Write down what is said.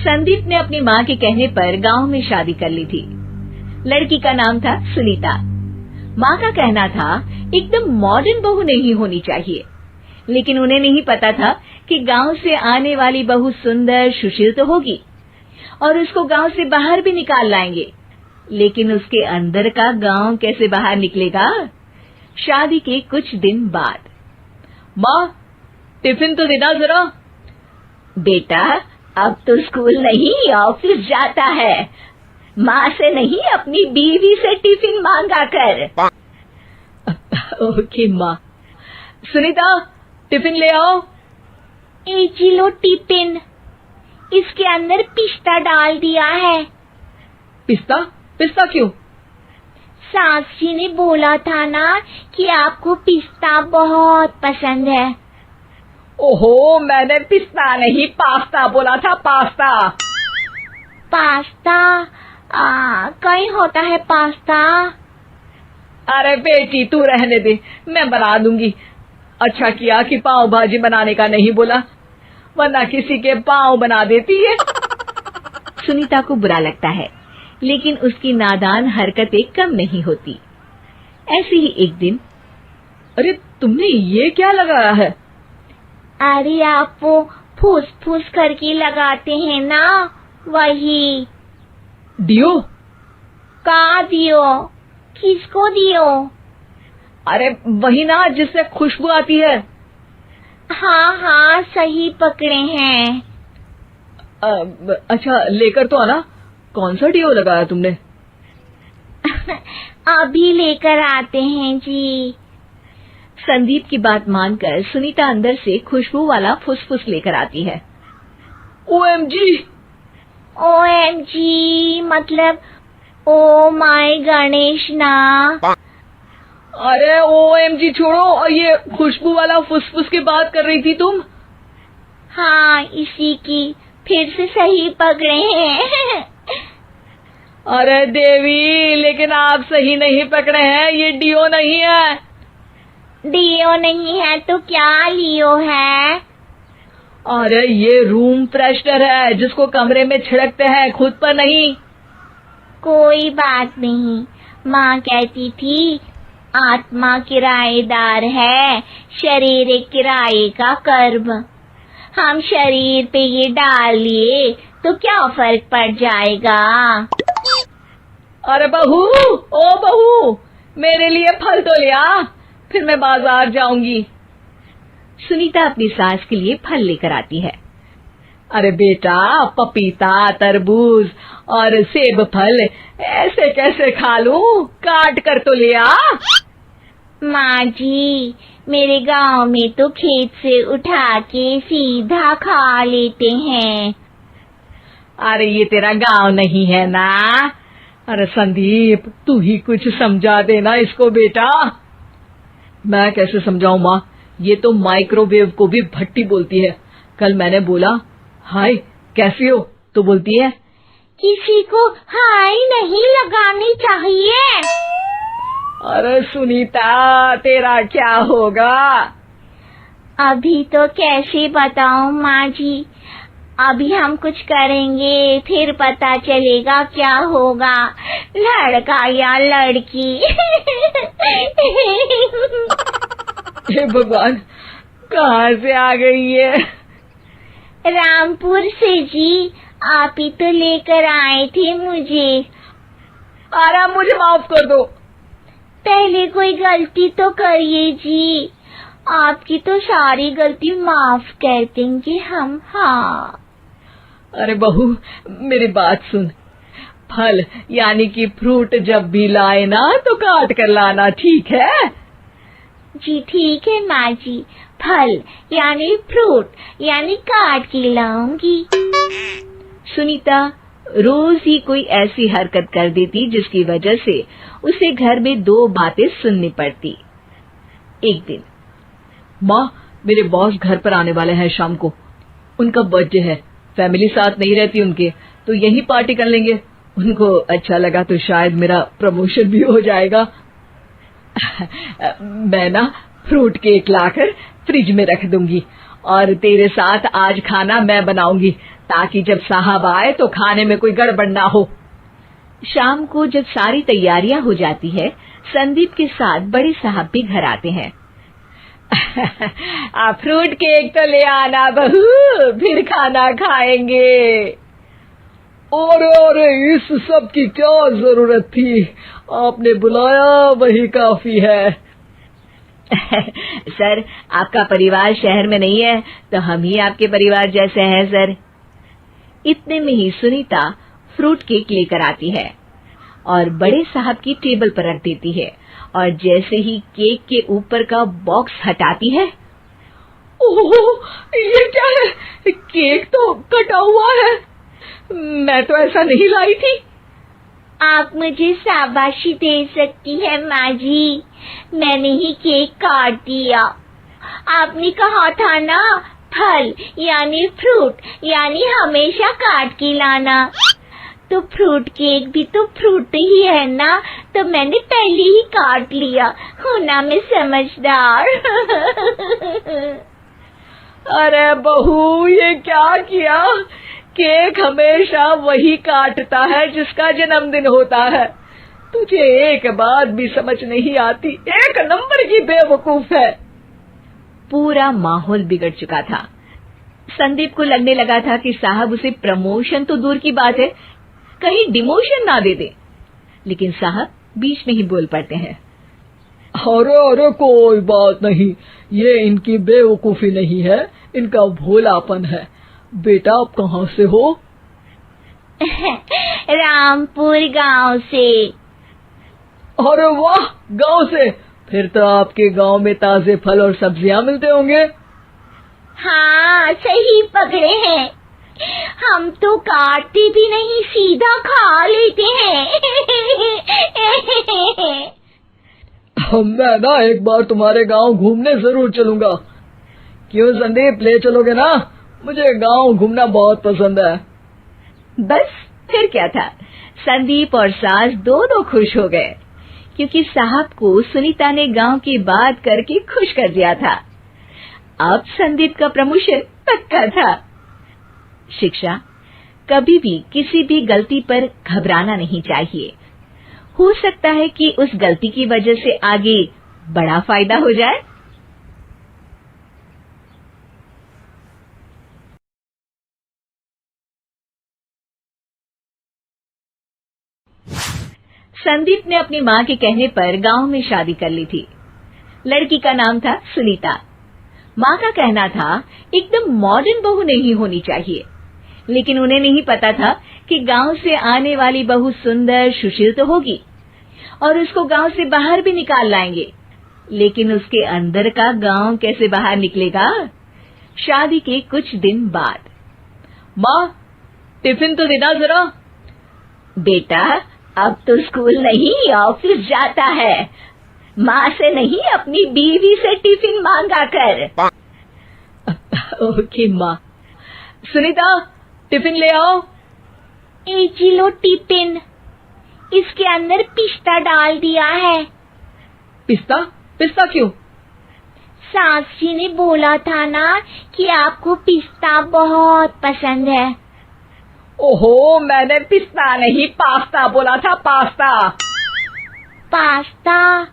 संदीप ने अपनी माँ के कहने पर गांव में शादी कर ली थी। लड़की का नाम था सुनीता। माँ का कहना था एकदम मॉडर्न बहू नहीं होनी चाहिए, लेकिन उन्हें नहीं पता था कि गांव से आने वाली बहू सुंदर सुशील तो होगी और उसको गांव से बाहर भी निकाल लाएंगे, लेकिन उसके अंदर का गांव कैसे बाहर निकलेगा। शादी के कुछ दिन बाद, माँ टिफिन तो देना जरा। बेटा अब तो स्कूल नहीं ऑफिस जाता है, माँ से नहीं अपनी बीवी से टिफिन मांगा कर। ओके माँ। सुनीता टिफिन ले आओ। जी लो टिफिन, इसके अंदर पिस्ता डाल दिया है। पिस्ता? पिस्ता क्यों? सास जी ने बोला था ना कि आपको पिस्ता बहुत पसंद है। ओहो, मैंने पिस्ता नहीं पास्ता बोला था, पास्ता। पास्ता? कहीं होता है पास्ता? अरे बेटी तू रहने दे, मैं बना दूंगी। अच्छा किया कि पाव भाजी बनाने का नहीं बोला, वरना किसी के पाव बना देती है। सुनीता को बुरा लगता है, लेकिन उसकी नादान हरकतें कम नहीं होती। ऐसे ही एक दिन, अरे तुमने ये क्या लगाया है? अरे आप वो फूस फूस करके लगाते हैं ना, वही। डियो? का दियो? किसको दियो? अरे वही ना जिससे खुशबू आती है। हाँ सही पकड़े हैं। अच्छा लेकर तो आना। कौन सा डियो लगाया तुमने? अभी लेकर आते हैं जी। संदीप की बात मानकर सुनीता अंदर से खुशबू वाला फुसफुस लेकर आती है। ओएमजी! ओएमजी मतलब ओ माय गणेश ना। अरे ओएमजी छोड़ो, और ये खुशबू वाला फुसफुस की बात कर रही थी तुम? हाँ इसी की, फिर से सही पकड़े हैं। अरे देवी, लेकिन आप सही नहीं पकड़े हैं, ये डियो नहीं है। डियो नहीं है तो क्या लियो है? अरे ये रूम फ्रेशनर है, जिसको कमरे में छिड़कते हैं, खुद पर नहीं। कोई बात नहीं, माँ कहती थी आत्मा किराएदार है, शरीर एक किराए का कर्म। हम शरीर पे ये डाल लिए तो क्या फर्क पड़ जाएगा। अरे बहू, ओ बहू, मेरे लिए फल तो ले आ, फिर मैं बाजार जाऊंगी। सुनीता अपनी सास के लिए फल लेकर आती है। अरे बेटा, पपीता, तरबूज और सेब फल ऐसे कैसे खा लूं? काट कर तो ले आ। माँ जी, मेरे गांव में तो खेत से उठा के सीधा खा लेते हैं। अरे ये तेरा गांव नहीं है ना। अरे संदीप, तू ही कुछ समझा देना इसको बेटा। मैं कैसे समझाऊं माँ, ये तो माइक्रोवेव को भी भट्टी बोलती है। कल मैंने बोला हाय कैसी हो, तो बोलती है किसी को हाय नहीं लगानी चाहिए। अरे सुनीता, तेरा क्या होगा? अभी तो कैसे बताऊं माँ जी, अभी हम कुछ करेंगे फिर पता चलेगा क्या होगा, लड़का या लड़की। हे भगवान, कहाँ से आ गई है? रामपुर से जी, आप ही तो लेकर आए थे मुझे। अरे मुझे माफ कर दो। पहले कोई गलती तो करिए जी, आपकी तो सारी गलती माफ कर देंगे हम। हाँ अरे बहू, मेरी बात सुन। फल यानी कि फ्रूट जब भी लाए ना तो काट कर लाना, ठीक है? जी ठीक है माँ जी, फल यानी फ्रूट यानी काट के लाऊंगी। सुनीता रोज ही कोई ऐसी हरकत कर देती जिसकी वजह से उसे घर में दो बातें सुननी पड़ती। एक दिन, माँ मेरे बॉस घर पर आने वाले हैं शाम को, उनका बर्थडे है, फैमिली साथ नहीं रहती उनके, तो यही पार्टी कर लेंगे। उनको अच्छा लगा तो शायद मेरा प्रमोशन भी हो जाएगा। मैं ना फ्रूट केक लाकर फ्रिज में रख दूंगी और तेरे साथ आज खाना मैं बनाऊंगी, ताकि जब साहब आए तो खाने में कोई गड़बड़ ना हो। शाम को जब सारी तैयारियां हो जाती है, संदीप के साथ बड़े साहब भी घर आते हैं। फ्रूट केक तो ले आना बहू, फिर खाना खाएंगे। अरे इस सब की क्या जरूरत थी, आपने बुलाया वही काफी है। सर, आपका परिवार शहर में नहीं है तो हम ही आपके परिवार जैसे हैं सर। इतने में ही सुनीता फ्रूट केक लेकर आती है और बड़े साहब की टेबल पर रख देती है, और जैसे ही केक के ऊपर का बॉक्स हटाती है, ओह, ये क्या है? केक तो कटा हुआ है। मैं तो ऐसा नहीं लाई थी। आप मुझे शाबाशी दे सकती है माँ जी, मैंने ही केक काट दिया। आपने कहा था ना, फल यानी फ्रूट यानी हमेशा काट के लाना। तो फ्रूट केक भी तो फ्रूट ही है ना, तो मैंने पहले ही काट लिया। हूँ ना मैं समझदार। अरे बहू, ये क्या किया? केक हमेशा वही काटता है जिसका जन्मदिन होता है। तुझे एक बात भी समझ नहीं आती, एक नंबर की बेवकूफ है। पूरा माहौल बिगड़ चुका था। संदीप को लगने लगा था कि साहब उसे प्रमोशन तो दूर की बात है, कहीं डिमोशन ना दे दे, लेकिन साहब बीच में ही बोल पड़ते हैं। अरे कोई बात नहीं, ये इनकी बेवकूफी नहीं है, इनका भोलापन है। बेटा आप कहाँ से हो? रामपुर गांव से। अरे वाह, गांव से? फिर तो आपके गांव में ताजे फल और सब्जियां मिलते होंगे। हाँ, सही पकड़े हैं। हम तो काटते भी नहीं, सीधा खा लेते हैं। मैं ना एक बार तुम्हारे गांव घूमने जरूर चलूंगा। क्यों संदीप, ले चलोगे ना? मुझे गांव घूमना बहुत पसंद है। बस फिर क्या था, संदीप और सास दोनों खुश हो गए, क्योंकि साहब को सुनीता ने गांव की बात करके खुश कर दिया था। अब संदीप का प्रमोशन पक्का था। शिक्षा, कभी भी किसी भी गलती पर घबराना नहीं चाहिए। हो सकता है कि उस गलती की वजह से आगे बड़ा फायदा हो जाए। संदीप ने अपनी माँ के कहने पर गांव में शादी कर ली थी। लड़की का नाम था सुनीता। माँ का कहना था एकदम मॉडर्न बहू नहीं होनी चाहिए, लेकिन उन्हें नहीं पता था कि गांव से आने वाली बहू सुंदर सुशील तो होगी और उसको गांव से बाहर भी निकाल लाएंगे, लेकिन उसके अंदर का गांव कैसे बाहर निकलेगा? शादी के कुछ दिन बाद, माँ टिफिन तो देना जरा। बेटा अब तो स्कूल नहीं ऑफिस जाता है, माँ से नहीं अपनी बीवी से टिफिन मांगा कर। ओके माँ। सुनीता टिफिन ले आओ। एक लो टिफिन, इसके अंदर पिस्ता डाल दिया है। पिस्ता? पिस्ता क्यों? सास जी ने बोला था ना कि आपको पिस्ता बहुत पसंद है। ओहो, मैंने पिस्ता नहीं पास्ता बोला था, पास्ता। पास्ता